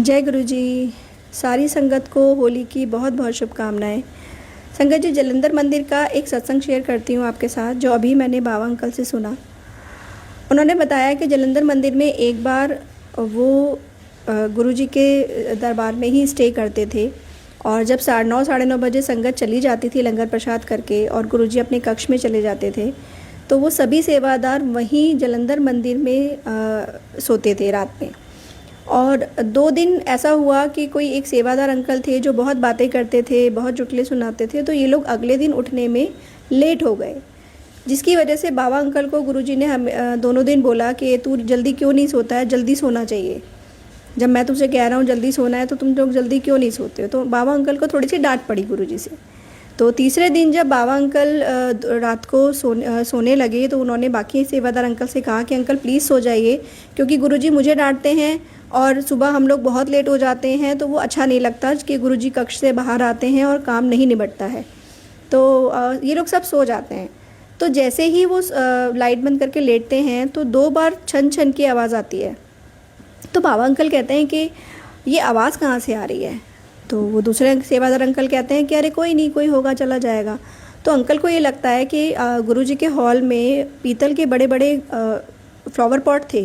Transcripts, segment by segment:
जय गुरु जी। सारी संगत को होली की बहुत बहुत शुभकामनाएं। संगत जी, जलंधर मंदिर का एक सत्संग शेयर करती हूँ आपके साथ, जो अभी मैंने बाबा अंकल से सुना। उन्होंने बताया कि जलंधर मंदिर में एक बार वो गुरु जी के दरबार में ही स्टे करते थे, और जब 9:30 साढ़े 9 बजे संगत चली जाती थी लंगर प्रसाद करके और गुरु जी अपने कक्ष में चले जाते थे, तो वो सभी सेवादार वहीं जलंधर मंदिर में सोते थे रात में। और 2 दिन ऐसा हुआ कि कोई एक सेवादार अंकल थे जो बहुत बातें करते थे, बहुत चुटकुले सुनाते थे, तो ये लोग अगले दिन उठने में लेट हो गए, जिसकी वजह से बाबा अंकल को गुरुजी ने हम दोनों दिन बोला कि तू जल्दी क्यों नहीं सोता है, जल्दी सोना चाहिए। जब मैं तुझसे कह रहा हूँ जल्दी सोना है तो तुम लोग जल्दी क्यों नहीं सोते हो। तो बाबा अंकल को थोड़ी सी डांट पड़ी गुरुजी से। तो तीसरे दिन जब बाबा अंकल रात को सोने लगे, तो उन्होंने बाकी सेवादार अंकल से कहा कि अंकल प्लीज़ सो जाइए, क्योंकि गुरुजी मुझे डांटते हैं और सुबह हम लोग बहुत लेट हो जाते हैं, तो वो अच्छा नहीं लगता कि गुरुजी कक्ष से बाहर आते हैं और काम नहीं निबटता है। तो ये लोग सब सो जाते हैं। तो जैसे ही वो लाइट बंद करके लेटते हैं तो 2 बार छन छन की आवाज़ आती है। तो बाबा अंकल कहते हैं कि ये आवाज़ कहाँ से आ रही है। तो वो दूसरे सेवादार अंकल कहते हैं कि अरे कोई नहीं, कोई होगा, चला जाएगा। तो अंकल को ये लगता है कि गुरुजी के हॉल में पीतल के बड़े बड़े फ्लावर पॉट थे,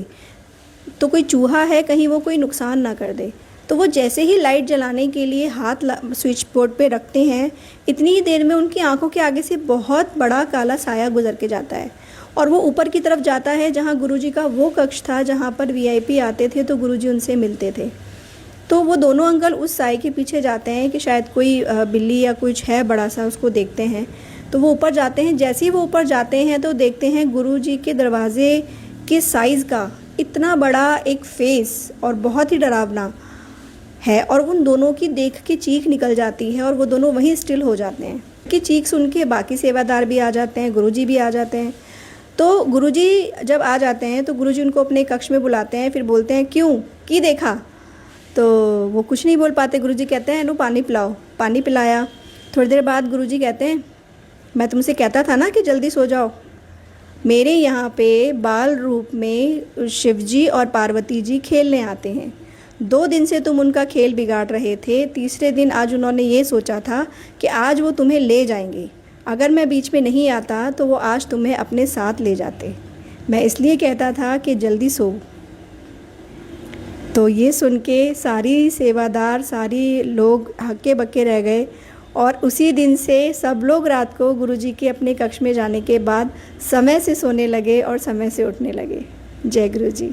तो कोई चूहा है, कहीं वो कोई नुकसान ना कर दे। तो वो जैसे ही लाइट जलाने के लिए हाथ स्विच बोर्ड पे रखते हैं, इतनी ही देर में उनकी आंखों के आगे से बहुत बड़ा काला साया गुजर के जाता है, और वो ऊपर की तरफ जाता है जहाँ गुरुजी का वो कक्ष था जहाँ पर वीआईपी आते थे तो गुरुजी उनसे मिलते थे। तो वो दोनों अंकल उस साए के पीछे जाते हैं कि शायद कोई बिल्ली या कुछ है बड़ा सा, उसको देखते हैं। तो वो ऊपर जाते हैं। जैसे ही वो ऊपर जाते हैं तो देखते हैं गुरुजी के दरवाजे के साइज़ का इतना बड़ा एक फेस और बहुत ही डरावना है, और उन दोनों की देख के चीख निकल जाती है और वो दोनों वहीं स्टिल हो जाते हैं कि चीख सुन के बाकी सेवादार भी आ जाते हैं, गुरुजी भी आ जाते हैं। तो गुरुजी जब आ जाते हैं तो गुरुजी उनको अपने कक्ष में बुलाते हैं, फिर बोलते हैं क्यों, की देखा। तो वो कुछ नहीं बोल पाते। गुरुजी कहते हैं नो पानी पिलाओ। पानी पिलाया। थोड़ी देर बाद गुरुजी कहते हैं मैं तुमसे कहता था ना कि जल्दी सो जाओ। मेरे यहाँ पे बाल रूप में शिवजी और पार्वती जी खेलने आते हैं। 2 दिन से तुम उनका खेल बिगाड़ रहे थे। तीसरे दिन आज उन्होंने ये सोचा था कि आज वो तुम्हें ले जाएंगे। अगर मैं बीच में नहीं आता तो वो आज तुम्हें अपने साथ ले जाते। मैं इसलिए कहता था कि जल्दी सो। तो ये सुन के सारी सेवादार, सारी लोग हक्के बक्के रह गए, और उसी दिन से सब लोग रात को गुरुजी के अपने कक्ष में जाने के बाद समय से सोने लगे और समय से उठने लगे। जय गुरु जी।